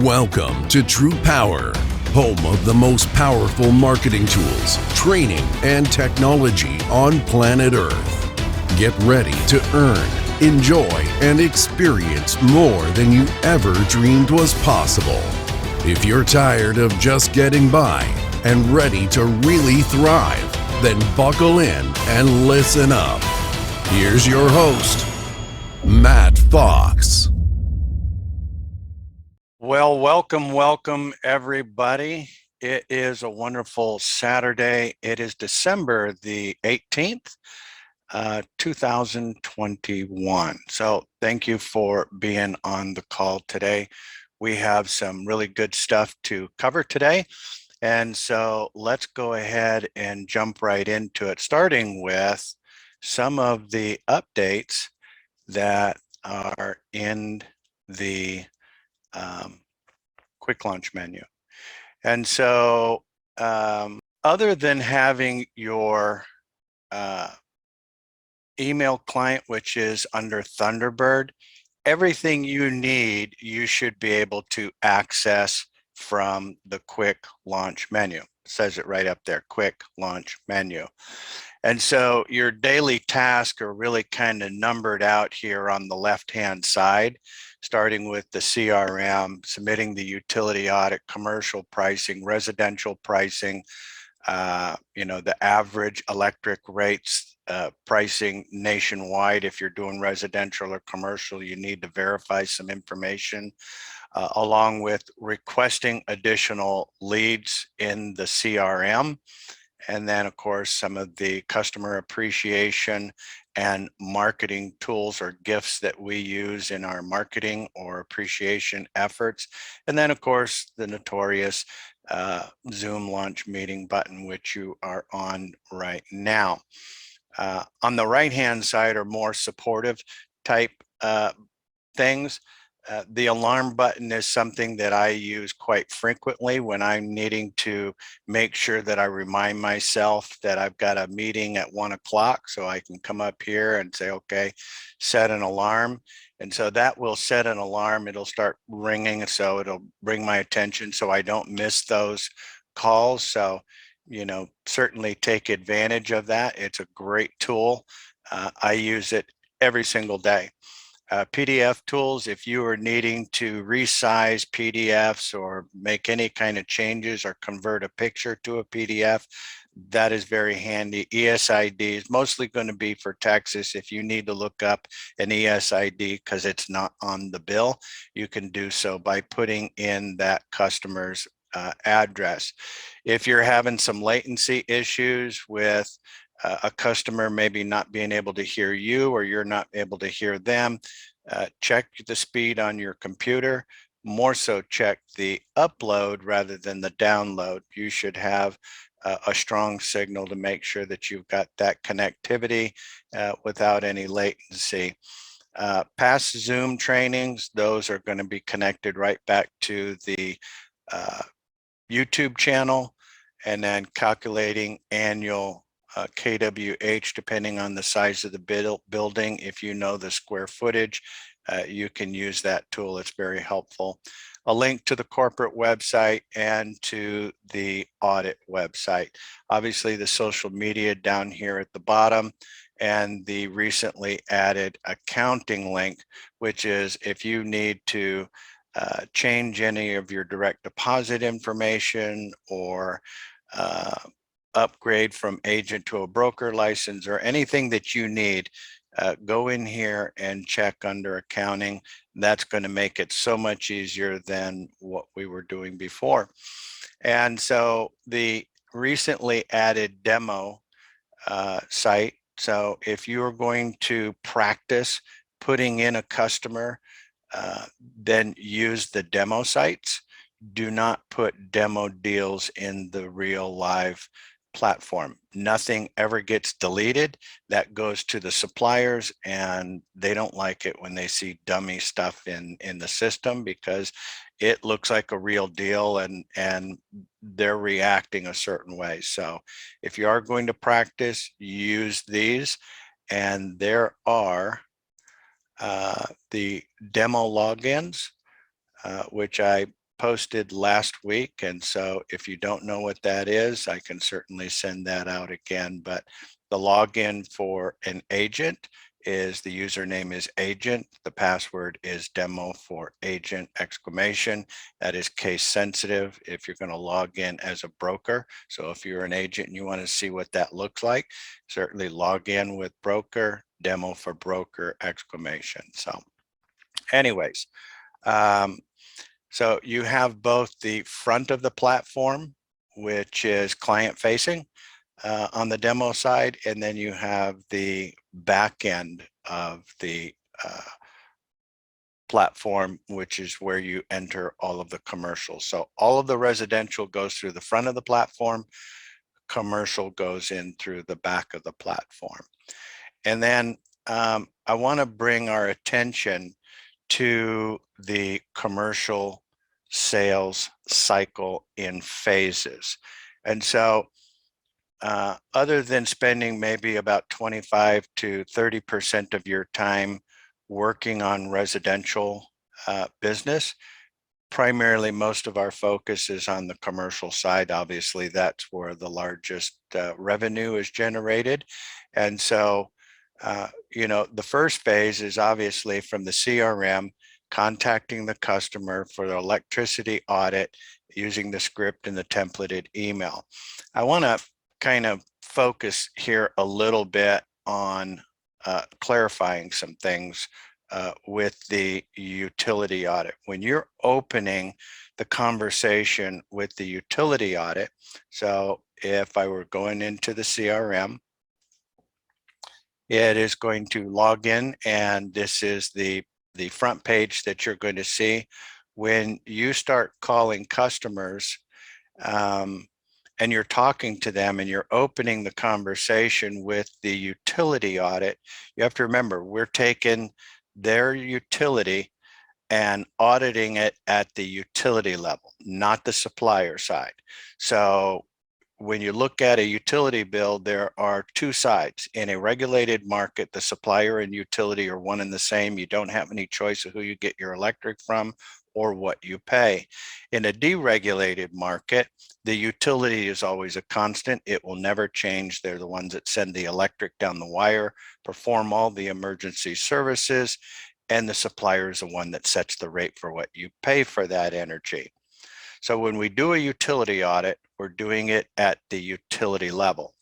Welcome to TruPowur, home of the most powerful marketing tools, training, and technology on planet Earth. Get ready to earn, enjoy, and experience more than you ever dreamed was possible. If you're tired of just getting by and ready to really thrive, then buckle in and listen up. Here's your host, Matt Fox. Well, welcome everybody. It is a wonderful Saturday. It is December the 18th, 2021. So thank you for being on the call today. We have some really good stuff to cover today. And so let's go ahead and jump right into it, starting with some of the updates that are in the quick launch menu. And so other than having your email client, which is under Thunderbird, everything you need, you should be able to access from the quick launch menu. It says it right up there, quick launch menu. And so your daily tasks are really kind of numbered out here on the left-hand side, starting with the CRM, submitting the utility audit, commercial pricing, residential pricing, the average electric rates, pricing nationwide. If you're doing residential or commercial, you need to verify some information, along with requesting additional leads in the CRM. And then, of course, some of the customer appreciation and marketing tools or gifts that we use in our marketing or appreciation efforts. And then, of course, the notorious Zoom launch meeting button, which you are on right now. On the right-hand side are more supportive type things. The alarm button is something that I use quite frequently when I'm needing to make sure that I remind myself that I've got a meeting at 1 o'clock, so I can come up here and say, okay, set an alarm. And so that will set an alarm. It'll start ringing, so it'll bring my attention so I don't miss those calls. So, certainly take advantage of that. It's a great tool. I use it every single day. PDF tools, if you are needing to resize PDFs or make any kind of changes or convert a picture to a PDF, that is very handy. ESID is mostly going to be for Texas. If you need to look up an ESID because it's not on the bill, you can do so by putting in that customer's address. If you're having some latency issues with a customer maybe not being able to hear you or you're not able to hear them, check the speed on your computer. More so check the upload rather than the download. You should have a strong signal to make sure that you've got that connectivity without any latency. Past Zoom trainings, those are going to be connected right back to the YouTube channel, and then calculating annual KWH, depending on the size of the building. If you know the square footage, you can use that tool. It's very helpful. A link to the corporate website and to the audit website. Obviously, the social media down here at the bottom, and the recently added accounting link, which is if you need to change any of your direct deposit information or upgrade from agent to a broker license or anything that you need, go in here and check under accounting. That's going to make it so much easier than what we were doing before. And so the recently added demo site. So if you're going to practice putting in a customer, then use the demo sites. Do not put demo deals in the real live platform. Nothing ever gets deleted. That goes to the suppliers, and they don't like it when they see dummy stuff in the system because it looks like a real deal and they're reacting a certain way. So if you are going to practice, use these. And there are the demo logins, which I posted last week. And so if you don't know what that is, I can certainly send that out again. But the login for an agent is, the username is agent. The password is demo for agent exclamation. That is case sensitive if you're going to log in as a broker. So if you're an agent and you want to see what that looks like, certainly log in with broker, demo for broker exclamation. So anyways, so you have both the front of the platform, which is client facing, on the demo side, and then you have the back end of the platform, which is where you enter all of the commercials. So all of the residential goes through the front of the platform, commercial goes in through the back of the platform. And then I want to bring our attention to the commercial sales cycle in phases. And so other than spending maybe about 25 to 30% of your time working on residential business, primarily most of our focus is on the commercial side. Obviously, that's where the largest revenue is generated. And so, the first phase is obviously from the CRM, contacting the customer for the electricity audit using the script and the templated email. I want to kind of focus here a little bit on clarifying some things with the utility audit. When you're opening the conversation with the utility audit, so if I were going into the CRM, it is going to log in, and this is the front page that you're going to see. When you start calling customers, and you're talking to them and you're opening the conversation with the utility audit, you have to remember, we're taking their utility and auditing it at the utility level, not the supplier side. So when you look at a utility bill, there are two sides. In a regulated market, the supplier and utility are one and the same. You don't have any choice of who you get your electric from or what you pay. In a deregulated market, the utility is always a constant. It will never change. They're the ones that send the electric down the wire, perform all the emergency services, and the supplier is the one that sets the rate for what you pay for that energy. So when we do a utility audit, we're doing it at the utility level,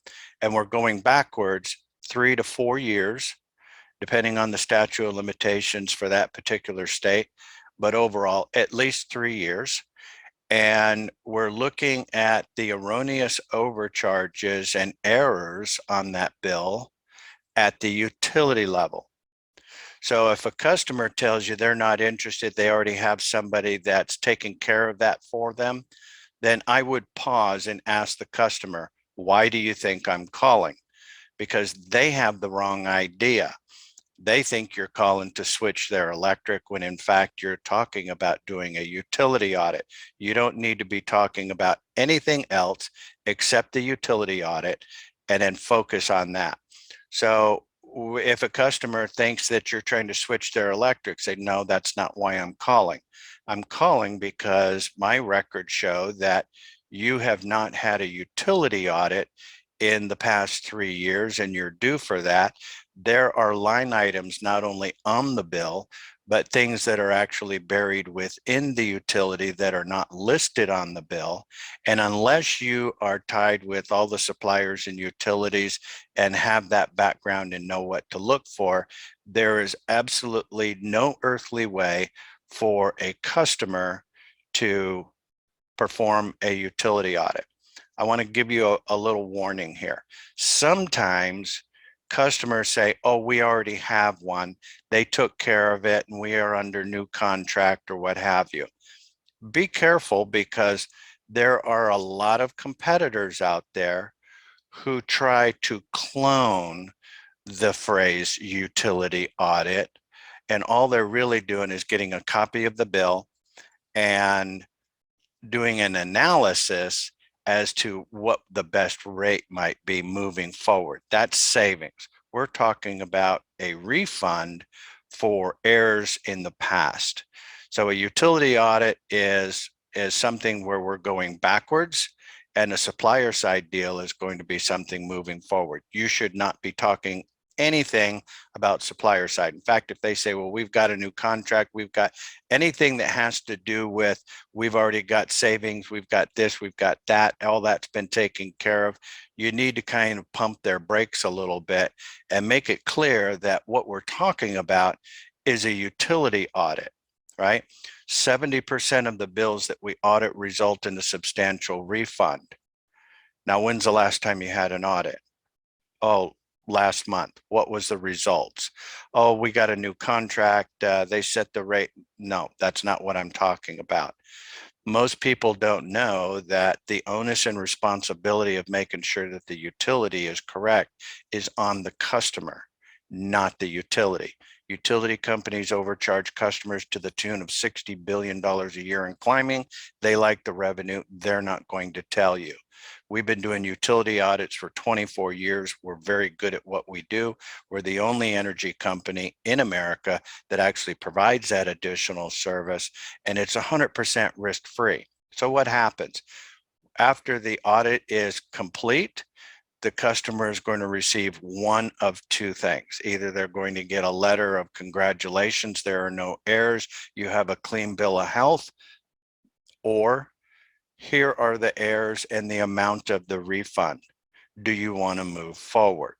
and we're going backwards 3 to 4 years, depending on the statute of limitations for that particular state, but overall at least 3 years. And we're looking at the erroneous overcharges and errors on that bill at the utility level. So if a customer tells you they're not interested, they already have somebody that's taking care of that for them, then I would pause and ask the customer, why do you think I'm calling? Because they have the wrong idea. They think you're calling to switch their electric when in fact you're talking about doing a utility audit. You don't need to be talking about anything else except the utility audit, and then focus on that. So if a customer thinks that you're trying to switch their electric, say, no, that's not why I'm calling. I'm calling because my records show that you have not had a utility audit in the past 3 years, and you're due for that. There are line items not only on the bill, but things that are actually buried within the utility that are not listed on the bill. And unless you are tied with all the suppliers and utilities and have that background and know what to look for, there is absolutely no earthly way for a customer to perform a utility audit. I want to give you a little warning here. Sometimes customers say, oh, we already have one. They took care of it and we are under new contract or what have you. Be careful, because there are a lot of competitors out there who try to clone the phrase utility audit. And all they're really doing is getting a copy of the bill and doing an analysis as to what the best rate might be moving forward. That's savings. We're talking about a refund for errors in the past. So a utility audit is is something where we're going backwards, and a supplier side deal is going to be something moving forward. You should not be talking anything about supplier side. In fact, if they say, well, we've got a new contract, we've got anything that has to do with, we've already got savings, we've got this, we've got that, all that's been taken care of, you need to kind of pump their brakes a little bit and make it clear that what we're talking about is a utility audit, right? 70% of the bills that we audit result in a substantial refund. Now, when's the last time you had an audit? Oh, last month. What was the results? Oh, we got a new contract. They set the rate. No, that's not what I'm talking about. Most people don't know that the onus and responsibility of making sure that the utility is correct is on the customer, not the utility. Utility companies overcharge customers to the tune of $60 billion a year and climbing. They like the revenue. They're not going to tell you. We've been doing utility audits for 24 years. We're very good at what we do. We're the only energy company in America that actually provides that additional service, and it's 100% risk-free. So what happens? After the audit is complete, the customer is going to receive one of two things. Either they're going to get a letter of congratulations, there are no errors, you have a clean bill of health, or here are the errors and the amount of the refund. Do you want to move forward?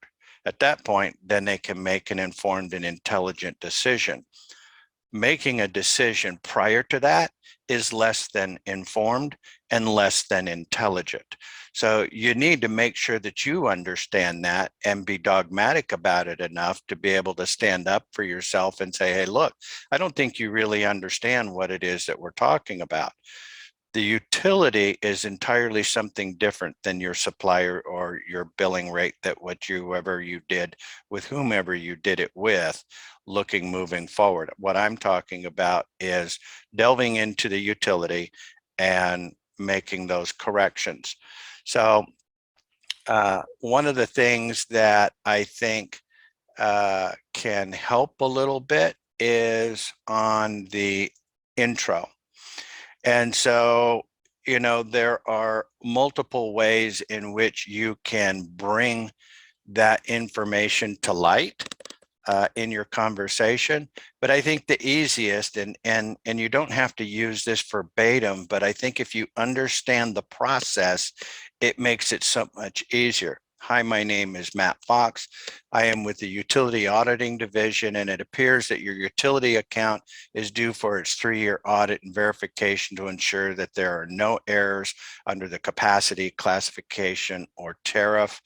At that point, then they can make an informed and intelligent decision. Making a decision prior to that is less than informed and less than intelligent. So you need to make sure that you understand that and be dogmatic about it enough to be able to stand up for yourself and say, hey, look, I don't think you really understand what it is that we're talking about. The utility is entirely something different than your supplier or your billing rate, that whoever you did with whomever you did it with, moving forward. What I'm talking about is delving into the utility and making those corrections. So one of the things that I think can help a little bit is on the intro. And so, there are multiple ways in which you can bring that information to light in your conversation. But I think the easiest, and you don't have to use this verbatim, but I think if you understand the process, it makes it so much easier. Hi, my name is Matt Fox. I am with the Utility Auditing Division, and it appears that your utility account is due for its 3-year audit and verification to ensure that there are no errors under the capacity, classification, or tariff.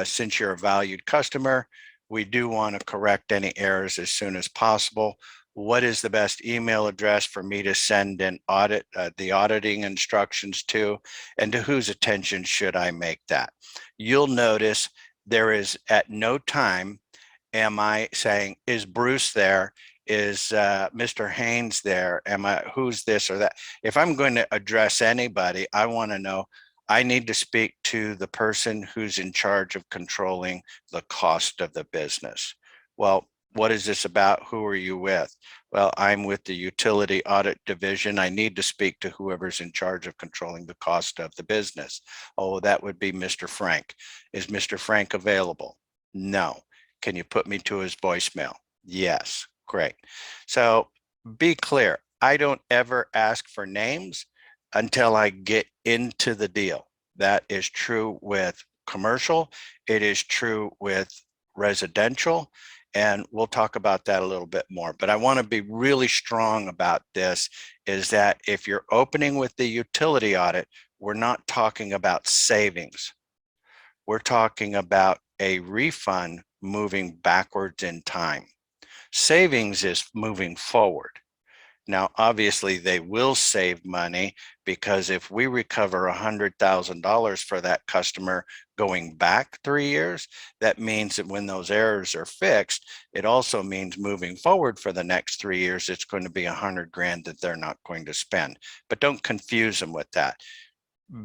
Since you're a valued customer, we do want to correct any errors as soon as possible. What is the best email address for me to send an audit, the auditing instructions to, and to whose attention should I make that? You'll notice there is at no time am I saying, is Bruce there? Is Mr. Haynes there? Who's this or that? If I'm going to address anybody, I want to know, I need to speak to the person who's in charge of controlling the cost of the business. Well, what is this about? Who are you with? Well, I'm with the Utility Audit Division. I need to speak to whoever's in charge of controlling the cost of the business. Oh, that would be Mr. Frank. Is Mr. Frank available? No. Can you put me to his voicemail? Yes. Great. So be clear. I don't ever ask for names until I get into the deal. That is true with commercial. It is true with residential. And we'll talk about that a little bit more. But I want to be really strong about this, is that if you're opening with the utility audit, we're not talking about savings. We're talking about a refund moving backwards in time. Savings is moving forward. Now, obviously, they will save money, because if we recover $100,000 for that customer going back 3 years, that means that when those errors are fixed, it also means moving forward for the next 3 years, it's going to be $100,000 that they're not going to spend. But don't confuse them with that.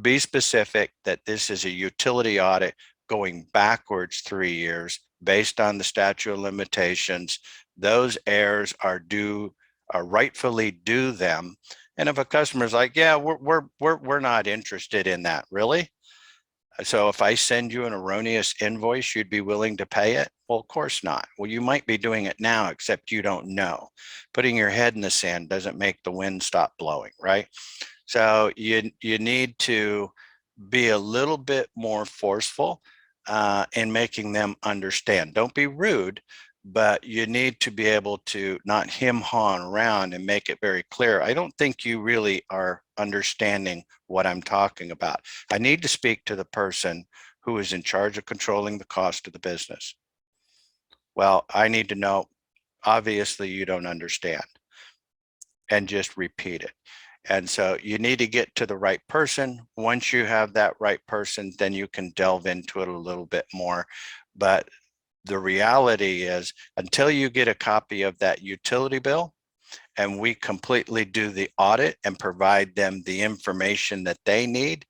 Be specific that this is a utility audit going backwards 3 years based on the statute of limitations. Those errors are rightfully due them, And if a customer's like, yeah, we're not interested in that, really? So if I send you an erroneous invoice, you'd be willing to pay it? Well, of course not. Well, you might be doing it now, except you don't know. Putting your head in the sand doesn't make the wind stop blowing, right? So you need to be a little bit more forceful in making them understand. Don't be rude, but you need to be able to not hem-haw around and make it very clear. I don't think you really are understanding what I'm talking about. I need to speak to the person who is in charge of controlling the cost of the business. Well, I need to know, obviously you don't understand, and just repeat it. And so you need to get to the right person. Once you have that right person, then you can delve into it a little bit more. But the reality is, until you get a copy of that utility bill and we completely do the audit and provide them the information that they need,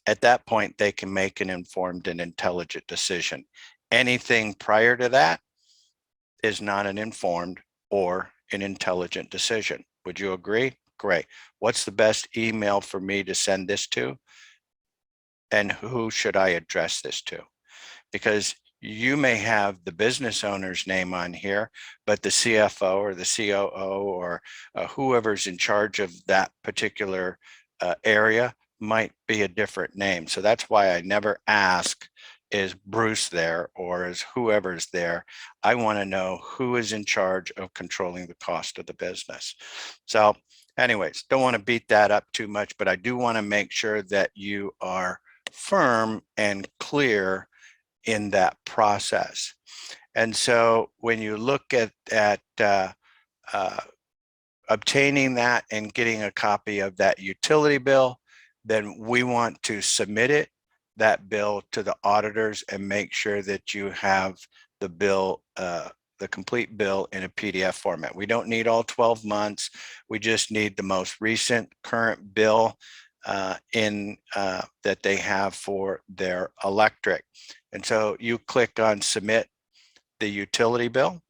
at that point, they can make an informed and intelligent decision. Anything prior to that is not an informed or an intelligent decision. Would you agree? Great. What's the best email for me to send this to? And who should I address this to? Because you may have the business owner's name on here, but the CFO or the COO or whoever's in charge of that particular area might be a different name. So that's why I never ask, is Bruce there or is whoever's there? I want to know who is in charge of controlling the cost of the business. So anyways, don't want to beat that up too much, but I do want to make sure that you are firm and clear in that process. And so when you look at obtaining that and getting a copy of that utility bill, then we want to submit that bill to the auditors and make sure that you have the bill, the complete bill in a PDF format. We don't need all 12 months. We just need the most recent current bill that they have for their electric. And so you click on submit the utility bill.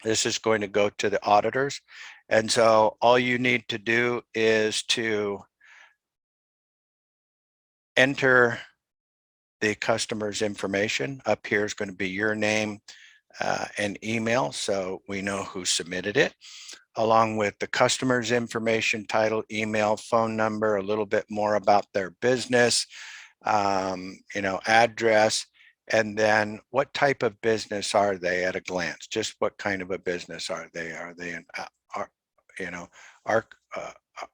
This is going to go to the auditors. And so all you need to do is to enter the customer's information. Up here is going to be your name and email, so we know who submitted it, along with the customer's information, title, email, phone number, a little bit more about their business, address, and then what type of business are they at a glance? Just what kind of a business are they? Are they in,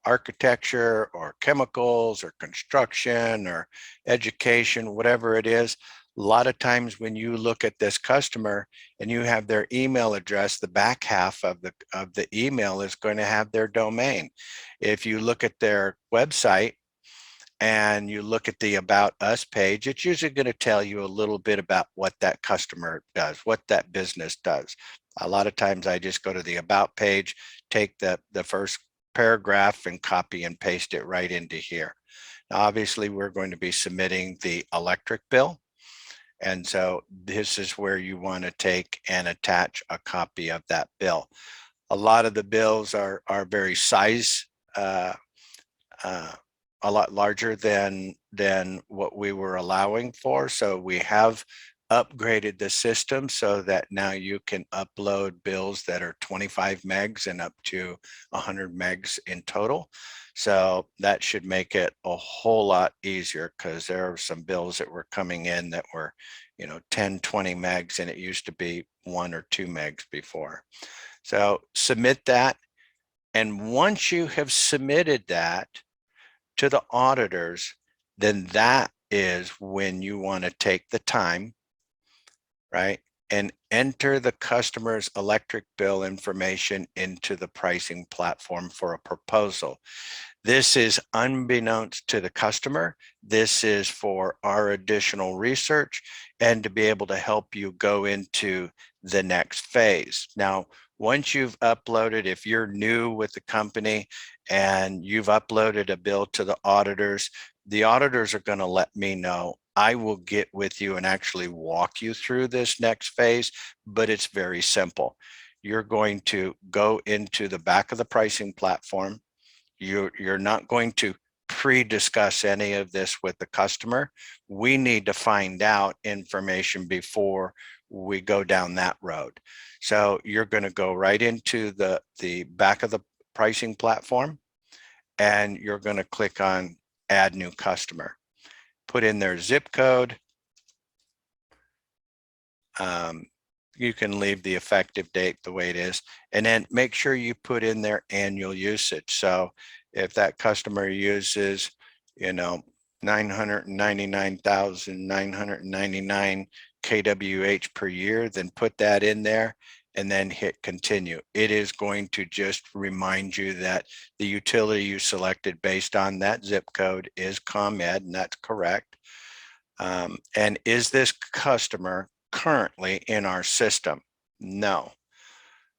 architecture or chemicals or construction or education, whatever it is? A lot of times when you look at this customer and you have their email address, the back half of the email is going to have their domain. If you look at their website and you look at the About Us page, it's usually going to tell you a little bit about what that customer does, what that business does. A lot of times I just go to the About page, take the first paragraph and copy and paste it right into here. Now, obviously, we're going to be submitting the electric bill. And so this is where you want to take and attach a copy of that bill. A lot of the bills are very size, a lot larger than what we were allowing for. So we have upgraded the system so that now you can upload bills that are 25 megs and up to 100 megs in total. So that should make it a whole lot easier, because there are some bills that were coming in that were 10, 20 megs, and it used to be 1 or 2 megs before. So submit that. And once you have submitted that to the auditors, then that is when you want to take the time, right, and enter the customer's electric bill information into the pricing platform for a proposal. This is unbeknownst to the customer. This is for our additional research and to be able to help you go into the next phase. Now, once you've uploaded, if you're new with the company and you've uploaded a bill to the auditors are going to let me know. I will get with you and actually walk you through this next phase, but it's very simple. You're going to go into the back of the pricing platform. You're not going to pre-discuss any of this with the customer. We need to find out information before we go down that road. So you're going to go right into the back of the pricing platform, and you're going to click on add new customer. Put in their zip code. You can leave the effective date the way it is, and then make sure you put in their annual usage. So if that customer uses, 999,999 kWh per year, then put that in there and then hit continue. It is going to just remind you that the utility you selected based on that zip code is ComEd, and that's correct. And is this customer currently in our system? No.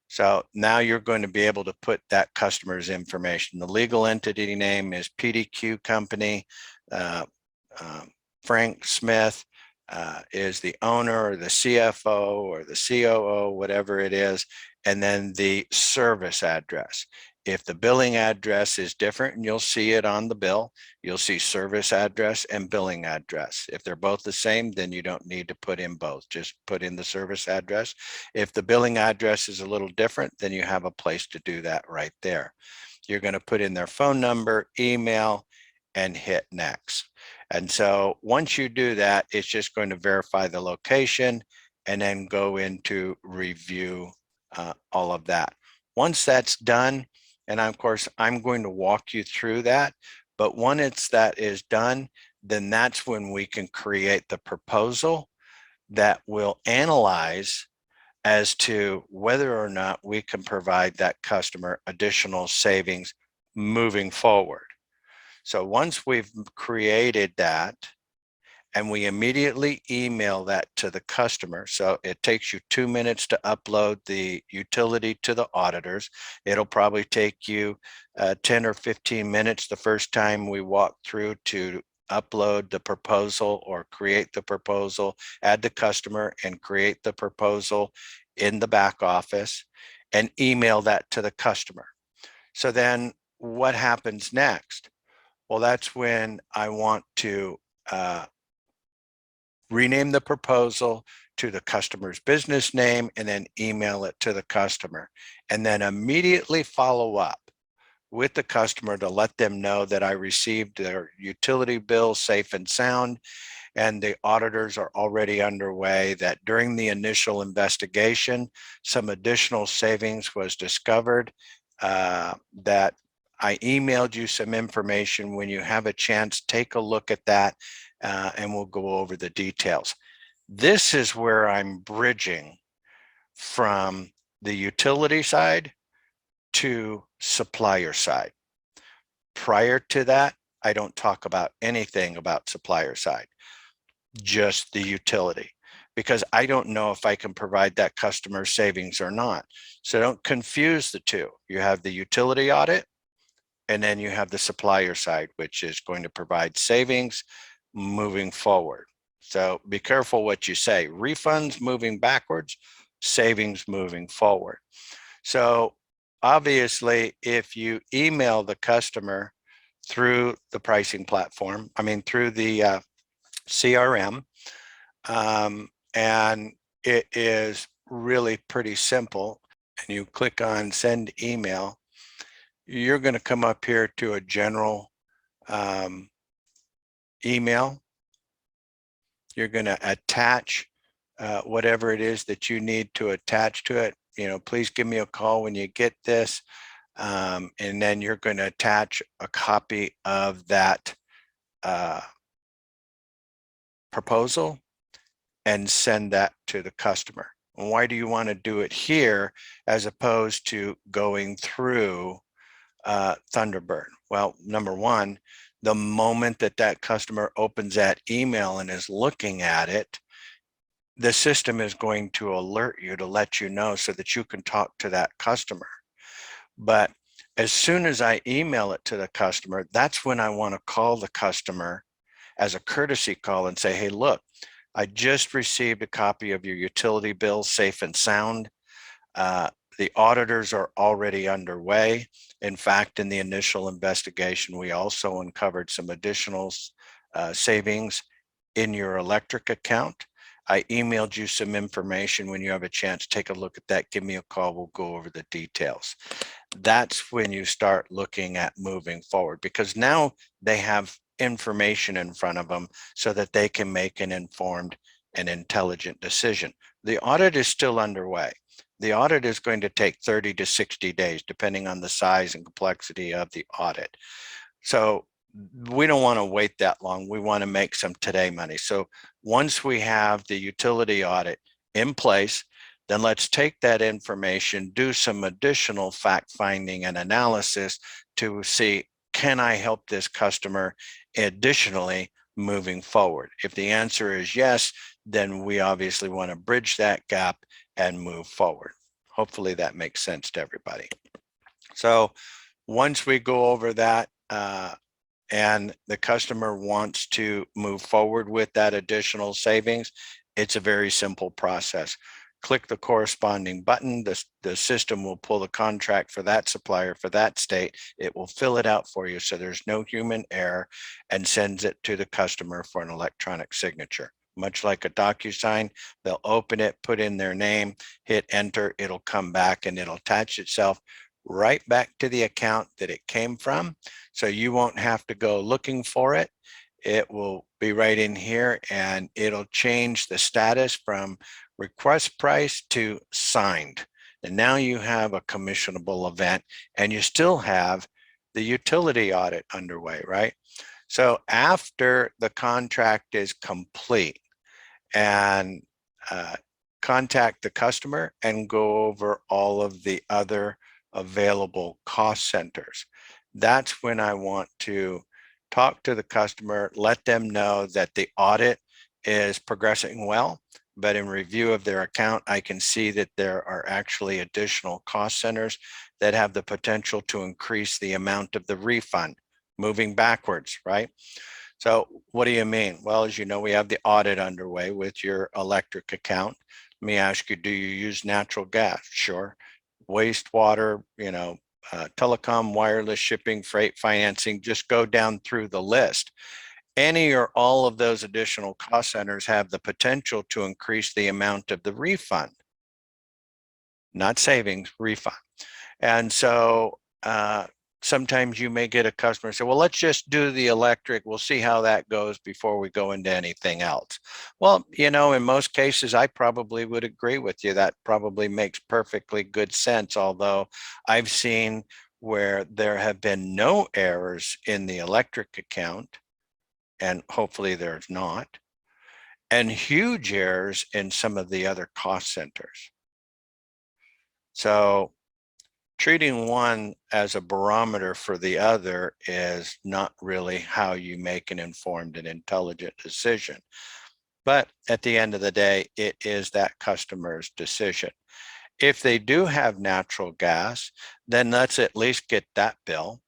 So now you're going to be able to put that customer's information. The legal entity name is PDQ Company. Frank Smith is the owner or the CFO or the COO, whatever it is, and then the service address. If the billing address is different, and you'll see it on the bill, you'll see service address and billing address. If they're both the same, then you don't need to put in both. Just put in the service address. If the billing address is a little different, then you have a place to do that right there. You're going to put in their phone number, email, and hit next. And so once you do that, it's just going to verify the location and then go into review all of that. Once that's done, and of course, I'm going to walk you through that, but once that is done, then that's when we can create the proposal that will analyze as to whether or not we can provide that customer additional savings moving forward. So once we've created that, and we immediately email that to the customer. So it takes you 2 minutes to upload the utility to the auditors. It'll probably take you 10 or 15 minutes the first time we walk through to upload the proposal or create the proposal, add the customer and create the proposal in the back office and email that to the customer. So then what happens next? Well, that's when I want to rename the proposal to the customer's business name and then email it to the customer, and then immediately follow up with the customer to let them know that I received their utility bill safe and sound, and the auditors are already underway, that during the initial investigation, some additional savings was discovered, that I emailed you some information. When you have a chance, take a look at that, and we'll go over the details. This is where I'm bridging from the utility side to supplier side. Prior to that, I don't talk about anything about supplier side, just the utility, because I don't know if I can provide that customer savings or not. So don't confuse the two. You have the utility audit, and then you have the supplier side, which is going to provide savings moving forward. So be careful what you say. Refunds moving backwards, savings moving forward. So obviously, if you email the customer through the pricing platform, through the CRM, and it is really pretty simple, and you click on send email, you're going to come up here to a general email. You're going to attach whatever it is that you need to attach to it. Please give me a call when you get this. And then you're going to attach a copy of that proposal and send that to the customer. And why do you want to do it here as opposed to going through Thunderbird? Well, number one, the moment that that customer opens that email and is looking at it, the system is going to alert you to let you know so that you can talk to that customer. But as soon as I email it to the customer, that's when I want to call the customer as a courtesy call and say, hey, look, I just received a copy of your utility bill, safe and sound. The auditors are already underway. In fact, in the initial investigation, we also uncovered some additional savings in your electric account. I emailed you some information. When you have a chance, take a look at that. Give me a call. We'll go over the details. That's when you start looking at moving forward, because now they have information in front of them so that they can make an informed and intelligent decision. The audit is still underway. The audit is going to take 30 to 60 days, depending on the size and complexity of the audit. So we don't want to wait that long. We want to make some today money. So once we have the utility audit in place, then let's take that information, do some additional fact finding and analysis to see, can I help this customer additionally moving forward? If the answer is yes, then we obviously want to bridge that gap and move forward. Hopefully that makes sense to everybody. So once we go over that, and the customer wants to move forward with that additional savings, it's a very simple process. Click the corresponding button. The system will pull the contract for that supplier for that state. It will fill it out for you so there's no human error, and sends it to the customer for an electronic signature. Much like a DocuSign, they'll open it, put in their name, hit enter, it'll come back and it'll attach itself right back to the account that it came from. So you won't have to go looking for it. It will be right in here, and it'll change the status from request price to signed. And now you have a commissionable event, and you still have the utility audit underway, right? So after the contract is complete, and contact the customer and go over all of the other available cost centers. That's when I want to talk to the customer, let them know that the audit is progressing well, but in review of their account, I can see that there are actually additional cost centers that have the potential to increase the amount of the refund moving backwards, right? So what do you mean? Well, as you know, we have the audit underway with your electric account. Let me ask you, do you use natural gas? Sure. Wastewater, telecom, wireless, shipping, freight, financing, just go down through the list. Any or all of those additional cost centers have the potential to increase the amount of the refund, not savings, refund. And so sometimes you may get a customer say, well, let's just do the electric. We'll see how that goes before we go into anything else. Well, in most cases, I probably would agree with you. That probably makes perfectly good sense. Although I've seen where there have been no errors in the electric account, and hopefully there's not, and huge errors in some of the other cost centers. So treating one as a barometer for the other is not really how you make an informed and intelligent decision. But at the end of the day, it is that customer's decision. If they do have natural gas, then let's at least get that bill.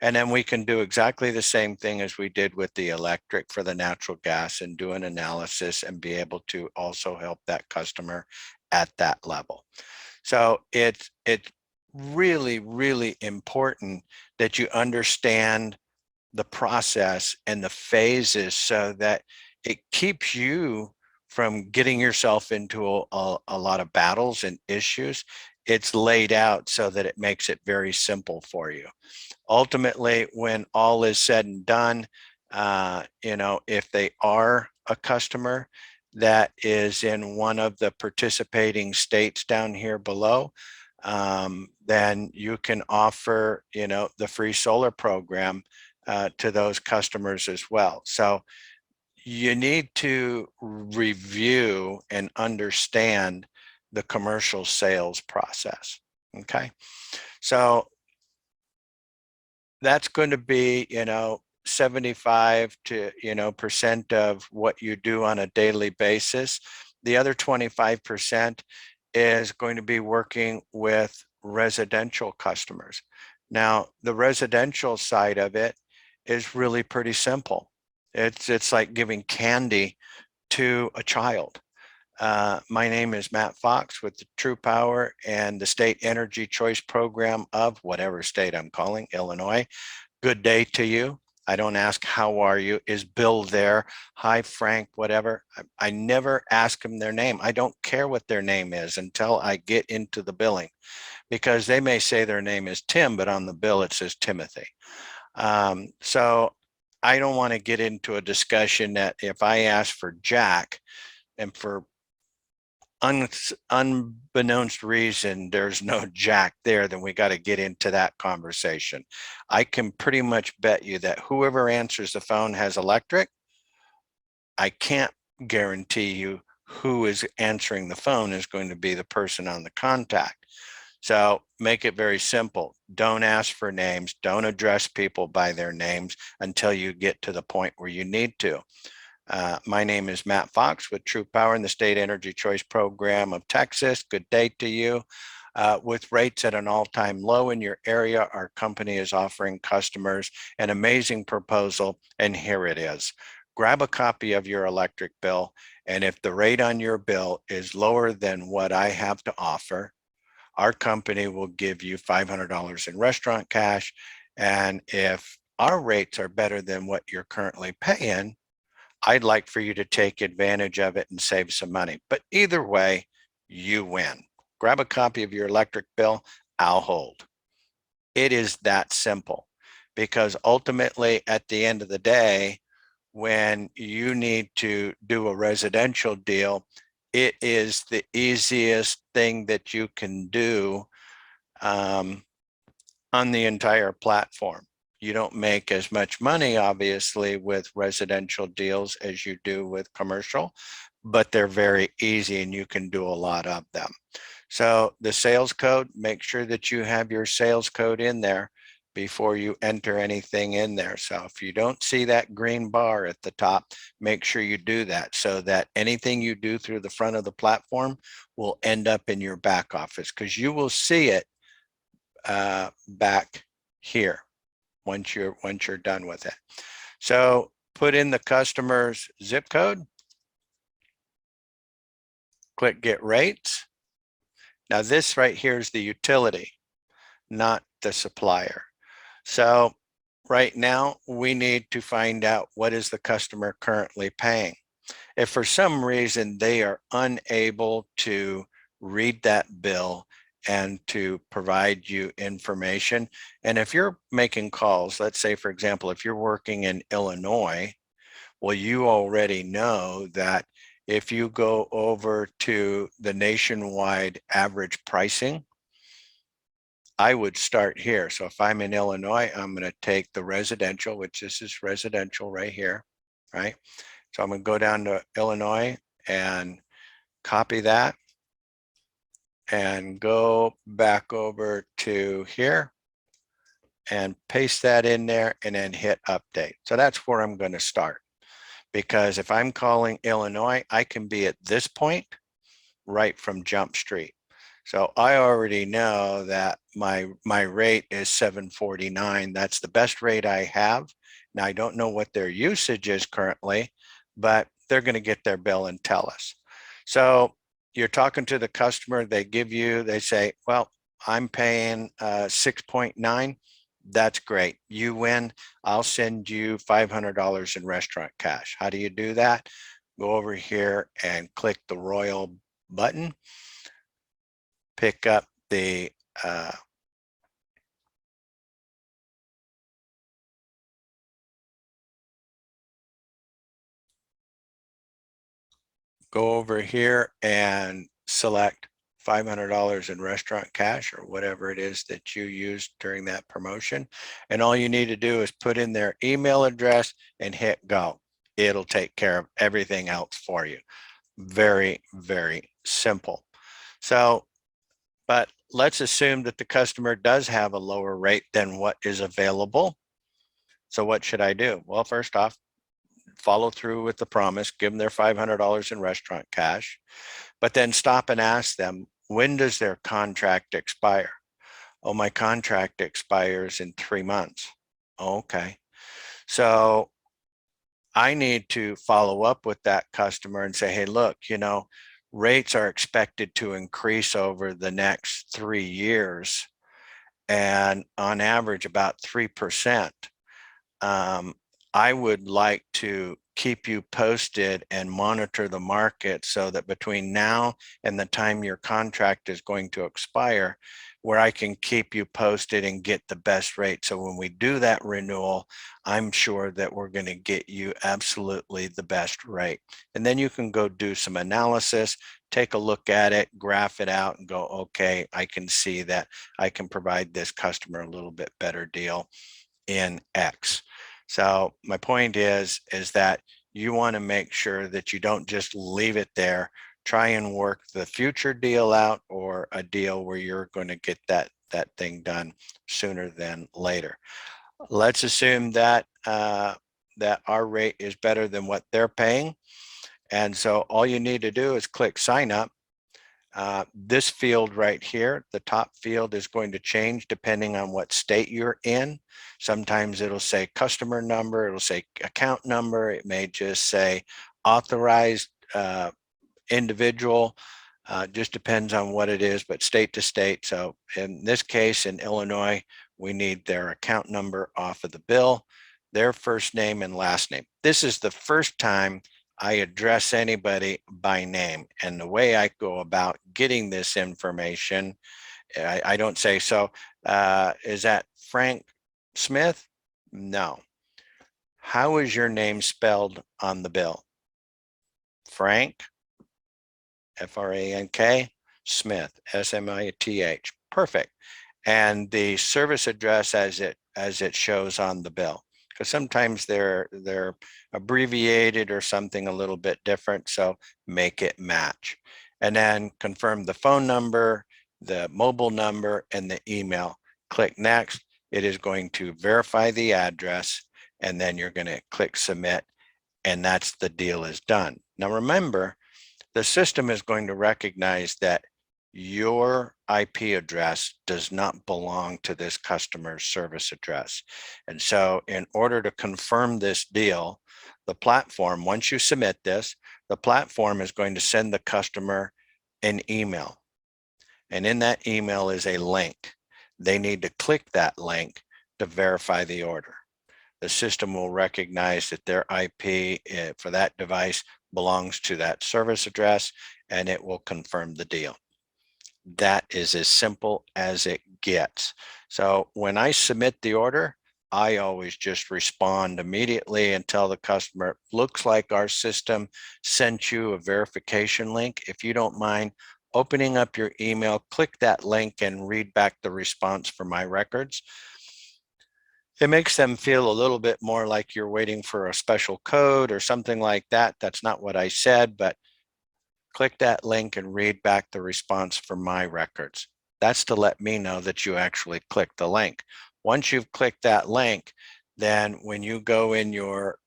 And then we can do exactly the same thing as we did with the electric for the natural gas, and do an analysis and be able to also help that customer at that level. So it's really, really important that you understand the process and the phases so that it keeps you from getting yourself into a lot of battles and issues. It's laid out so that it makes it very simple for you. Ultimately, when all is said and done, if they are a customer that is in one of the participating states down here below, then you can offer, the free solar program to those customers as well. So you need to review and understand the commercial sales process. Okay. So that's going to be, 75 to, percent of what you do on a daily basis. The other 25% is going to be working with residential customers. Now, the residential side of it is really pretty simple. It's like giving candy to a child. My name is Matt Fox with the TruPowur and the State Energy Choice Program of whatever state I'm calling, Illinois. Good day to you. I don't ask, how are you? Is Bill there? Hi, Frank, whatever. I never ask them their name. I don't care what their name is until I get into the billing, because they may say their name is Tim, but on the bill it says Timothy. So I don't want to get into a discussion that if I ask for Jack and for unbeknownst reason there's no Jack there, then we got to get into that conversation. I can pretty much bet you that whoever answers the phone has electric. I can't guarantee you who is answering the phone is going to be the person on the contact. So make it very simple. Don't ask for names. Don't address people by their names until you get to the point where you need to. My name is Matt Fox with TruPowur and the State Energy Choice Program of Texas. Good day to you. With rates at an all-time low in your area, our company is offering customers an amazing proposal, and here it is. Grab a copy of your electric bill, and if the rate on your bill is lower than what I have to offer, our company will give you $500 in restaurant cash. And if our rates are better than what you're currently paying, I'd like for you to take advantage of it and save some money. But either way, you win. Grab a copy of your electric bill, I'll hold. It is that simple, because ultimately at the end of the day, when you need to do a residential deal, it is the easiest thing that you can do on the entire platform. You don't make as much money, obviously, with residential deals as you do with commercial, but they're very easy and you can do a lot of them. So the sales code, make sure that you have your sales code in there before you enter anything in there. So if you don't see that green bar at the top, make sure you do that so that anything you do through the front of the platform will end up in your back office, because you will see it back here once you're done with it. So put in the customer's zip code, click get rates. Now this right here is the utility, not the supplier. So right now we need to find out what is the customer currently paying. If for some reason they are unable to read that bill and to provide you information, and if you're making calls, let's say, for example, if you're working in Illinois, well, you already know that if you go over to the nationwide average pricing, I would start here. So if I'm in Illinois, I'm going to take the residential, which this is residential right here, right? So I'm going to go down to Illinois and copy that and go back over to here and paste that in there and then hit update. So that's where I'm going to start, because if I'm calling Illinois, I can be at this point right from Jump Street. So I already know that my rate is $7.49. That's the best rate I have. Now I don't know what their usage is currently, but they're going to get their bill and tell us. So you're talking to the customer, they say, well, I'm paying 6.9. That's great. You win. I'll send you $500 in restaurant cash. How do you do that? Go over here and click the Royal button, pick up the go over here and select $500 in restaurant cash or whatever it is that you used during that promotion. And all you need to do is put in their email address and hit go. It'll take care of everything else for you. Very, very simple. So, but let's assume that the customer does have a lower rate than what is available. So what should I do? Well, first off, follow through with the promise, give them their $500 in restaurant cash, but then stop and ask them, when does their contract expire? Oh, my contract expires in 3 months. Okay. So I need to follow up with that customer and say, hey, look, rates are expected to increase over the next 3 years, and on average about 3%. I would like to keep you posted and monitor the market so that between now and the time your contract is going to expire, where I can keep you posted and get the best rate. So when we do that renewal, I'm sure that we're going to get you absolutely the best rate. And then you can go do some analysis, take a look at it, graph it out, and go, okay, I can see that I can provide this customer a little bit better deal in X. So my point is that you want to make sure that you don't just leave it there. Try and work the future deal out, or a deal where you're going to get that thing done sooner than later. Let's assume that that our rate is better than what they're paying. And so all you need to do is click sign up. This field right here, the top field, is going to change depending on what state you're in. Sometimes it'll say customer number, it'll say account number, it may just say authorized individual. Just depends on what it is, but state to state. So in this case, in Illinois, we need their account number off of the bill, their first name and last name. This is the first time I address anybody by name. And the way I go about getting this information, I don't say, so is that Frank Smith? No. How is your name spelled on the bill? Frank, F-R-A-N-K, Smith, S-M-I-T-H. Perfect. And the service address as it shows on the bill, because sometimes they're abbreviated or something a little bit different, so make it match. And then confirm the phone number, the mobile number, and the email. Click next. It is going to verify the address, and then you're going to click submit, and that's the deal is done. Now remember, the system is going to recognize that your IP address does not belong to this customer's service address. And so in order to confirm this deal, the platform, once you submit this, the platform is going to send the customer an email. And in that email is a link. They need to click that link to verify the order. The system will recognize that their IP for that device belongs to that service address, and it will confirm the deal. That is as simple as it gets. So when I submit the order, I always just respond immediately and tell the customer, looks like our system sent you a verification link. If you don't mind opening up your email, click that link and read back the response for my records. It makes them feel a little bit more like you're waiting for a special code or something like that. That's not what I said, but click that link and read back the response for my records. That's to let me know that you actually clicked the link. Once you've clicked that link, then when you go in your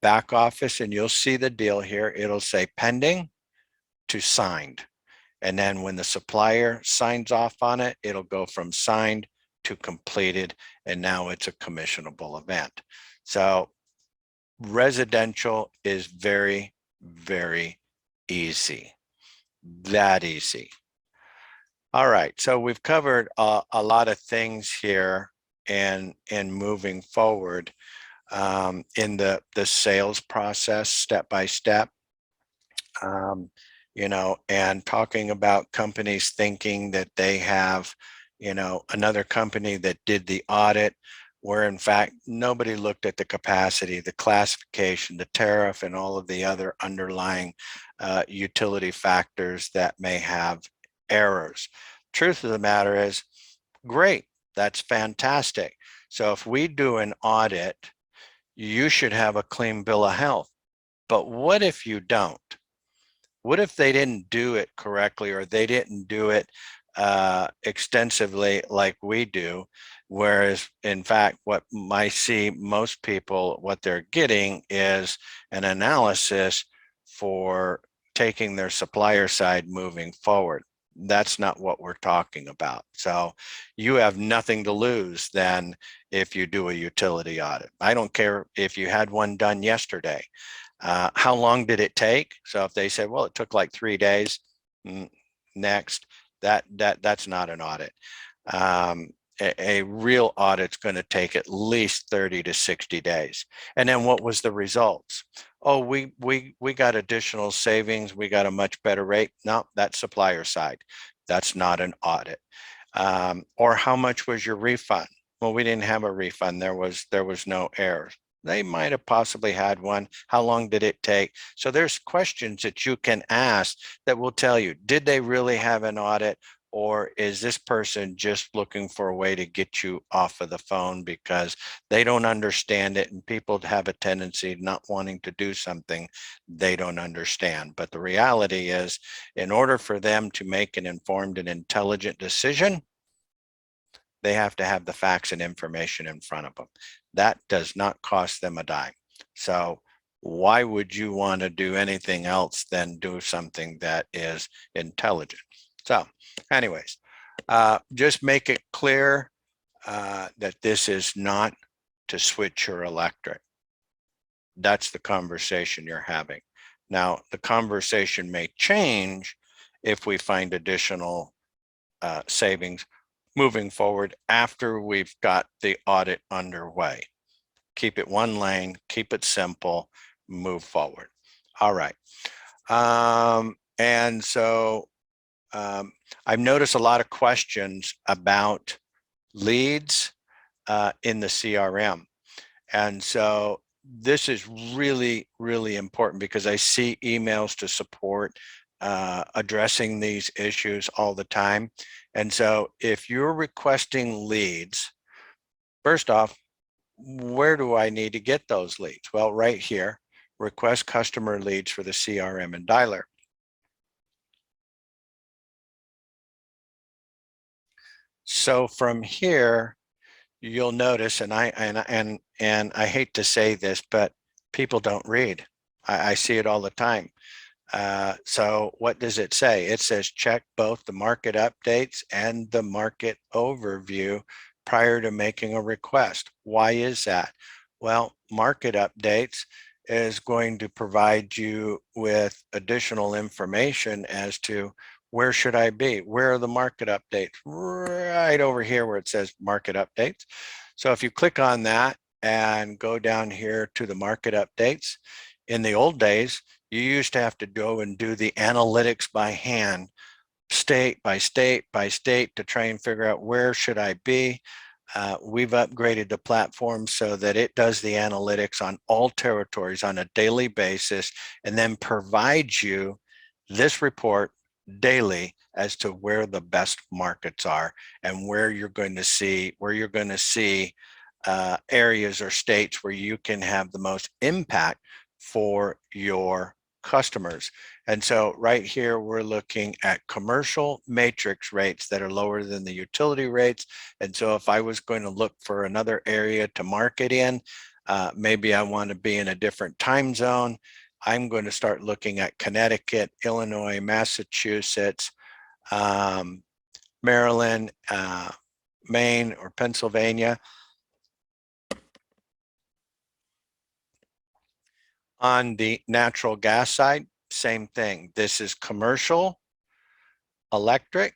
back office and you'll see the deal here, it'll say pending to signed. And then when the supplier signs off on it, it'll go from signed to completed, and now it's a commissionable event. So residential is very, very easy, that easy. All right, so we've covered a lot of things here and moving forward in the sales process step by step. You know, and talking about companies thinking that they have, you know, another company that did the audit, where in fact nobody looked at the capacity, the classification, the tariff, and all of the other underlying utility factors that may have errors. Truth of the matter is, great, that's fantastic. So if we do an audit, you should have a clean bill of health. But what if you don't? What if they didn't do it correctly, or they didn't do it extensively like we do? Whereas in fact, what I see most people, what they're getting is an analysis for taking their supplier side moving forward. That's not what we're talking about. So you have nothing to lose then if you do a utility audit. I don't care if you had one done yesterday. How long did it take? So if they said, well, it took like 3 days, next, that's not an audit. A real audit's going to take at least 30 to 60 days. And then what was the results? Oh, we got additional savings. We got a much better rate. No, that's supplier side. That's not an audit. Or how much was your refund? Well, we didn't have a refund. There was no error. They might have possibly had one. How long did it take? So there's questions that you can ask that will tell you, did they really have an audit? Or is this person just looking for a way to get you off of the phone because they don't understand it, and people have a tendency not wanting to do something they don't understand. But the reality is, in order for them to make an informed and intelligent decision, they have to have the facts and information in front of them. That does not cost them a dime. So why would you want to do anything else than do something that is intelligent? So anyways, just make it clear that this is not to switch your electric. That's the conversation you're having. Now, the conversation may change if we find additional savings moving forward after we've got the audit underway. Keep it one lane, keep it simple, move forward. All right. And so I've noticed a lot of questions about leads in the CRM. And so this is really, really important because I see emails to support addressing these issues all the time. And so if you're requesting leads, first off, where do I need to get those leads? Well, right here, request customer leads for the CRM and dialer. So from here, you'll notice, and I hate to say this, but people don't read. I see it all the time. So what does it say? It says check both the market updates and the market overview prior to making a request. Why is that? Well, market updates is going to provide you with additional information as to where should I be? Where are the market updates? Right over here where it says market updates. So if you click on that and go down here to the market updates, in the old days, you used to have to go and do the analytics by hand, state by state by state, to try and figure out where should I be. We've upgraded the platform so that it does the analytics on all territories on a daily basis, and then provides you this report daily as to where the best markets are and where you're going to see areas or states where you can have the most impact for your customers. And so right here, we're looking at commercial matrix rates that are lower than the utility rates. And so if I was going to look for another area to market in, maybe I want to be in a different time zone, I'm going to start looking at Connecticut, Illinois, Massachusetts, Maryland, Maine, or Pennsylvania. On the natural gas side, same thing. This is commercial, electric,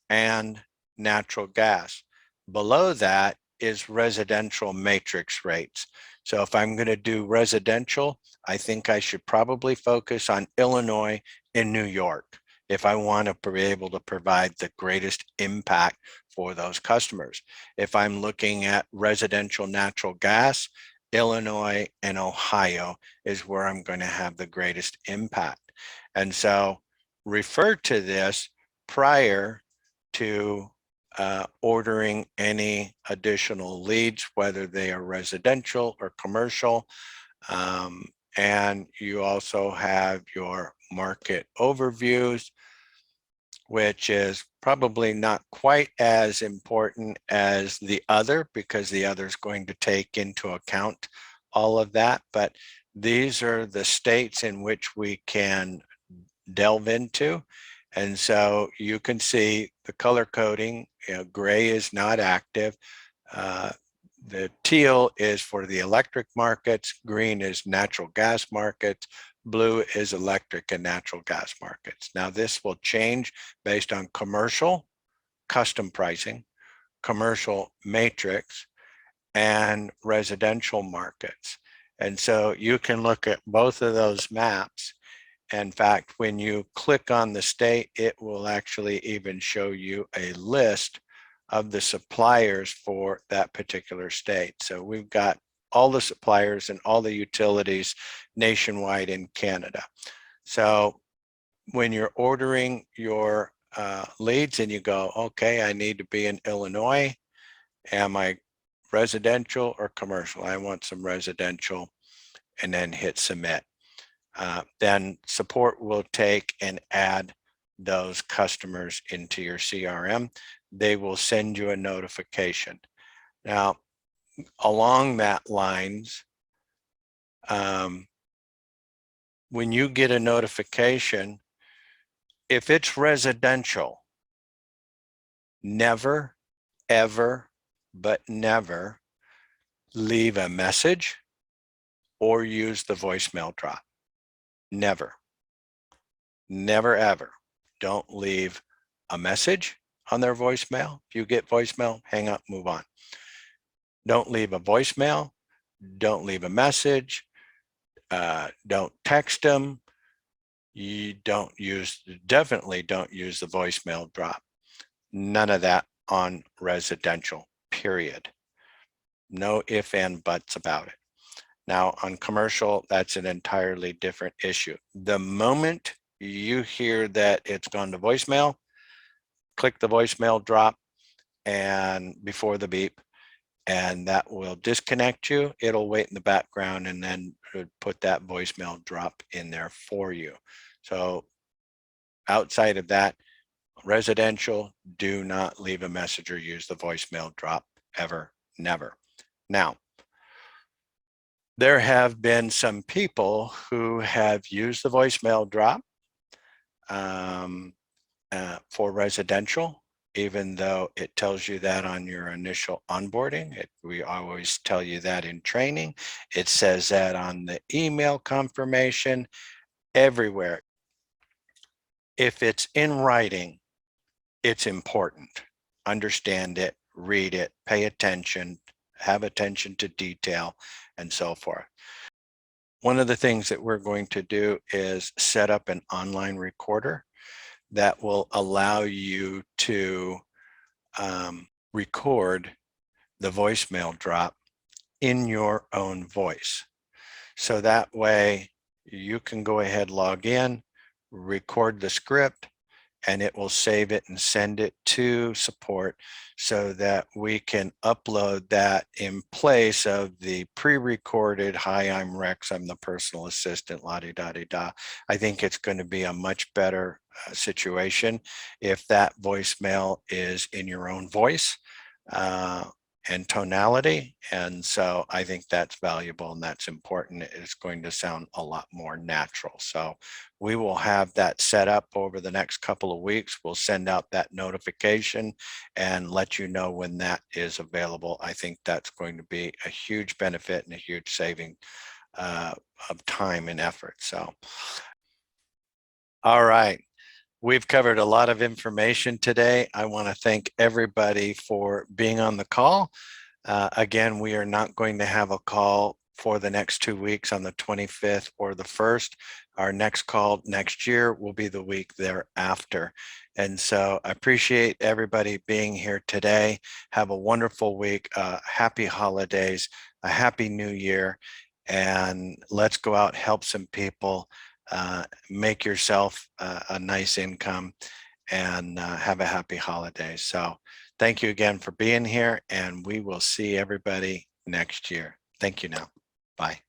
and natural gas. Below that is residential matrix rates. So if I'm going to do residential, I think I should probably focus on Illinois and New York if I want to be able to provide the greatest impact for those customers. If I'm looking at residential natural gas, Illinois and Ohio is where I'm going to have the greatest impact. And so refer to this prior to ordering any additional leads, whether they are residential or commercial. And you also have your market overviews, which is probably not quite as important as the other, because the other is going to take into account all of that. But these are the states in which we can delve into. And so you can see the color coding, gray is not active. The teal is for the electric markets, green is natural gas markets, blue is electric and natural gas markets. Now this will change based on commercial, custom pricing, commercial matrix, and residential markets. And so you can look at both of those maps. In fact, when you click on the state, it will actually even show you a list of the suppliers for that particular state. So we've got all the suppliers and all the utilities nationwide in Canada. So when you're ordering your leads and you go, okay, I need to be in Illinois, am I residential or commercial? I want some residential, and then hit submit. Then support will take and add those customers into your CRM. They will send you a notification. Now, along that lines, when you get a notification, if it's residential, never, ever, but never leave a message or use the voicemail drop. Never, never, ever. Don't leave a message on their voicemail. If you get voicemail, hang up, move on. Don't leave a voicemail. Don't leave a message. Don't text them. You definitely don't use the voicemail drop. None of that on residential, period. No ifs and buts about it. Now on commercial, that's an entirely different issue. The moment you hear that it's gone to voicemail, click the voicemail drop and before the beep, and that will disconnect you. It'll wait in the background and then put that voicemail drop in there for you. So outside of that, residential, do not leave a message or use the voicemail drop ever, never. Now, there have been some people who have used the voicemail drop for residential, even though it tells you that on your initial onboarding. We always tell you that in training. It says that on the email confirmation, everywhere. If it's in writing, it's important. Understand it, read it, pay attention, have attention to detail, and so forth. One of the things that we're going to do is set up an online recorder that will allow you to record the voicemail drop in your own voice. So that way you can go ahead, log in, record the script, and it will save it and send it to support so that we can upload that in place of the pre-recorded, hi, I'm Rex, I'm the personal assistant, la-di-da-di-da. I think it's going to be a much better situation if that voicemail is in your own voice and tonality. And so I think that's valuable and that's important. It's going to sound a lot more natural. So we will have that set up over the next couple of weeks. We'll send out that notification and let you know when that is available. I think that's going to be a huge benefit and a huge saving of time and effort. So, all right. We've covered a lot of information today. I want to thank everybody for being on the call. Again, we are not going to have a call for the next 2 weeks on the 25th or the 1st. Our next call next year will be the week thereafter. And so I appreciate everybody being here today. Have a wonderful week. Happy holidays, a happy new year, and let's go out, help some people. Make yourself a nice income and have a happy holiday. So thank you again for being here, and we will see everybody next year. Thank you now. Bye.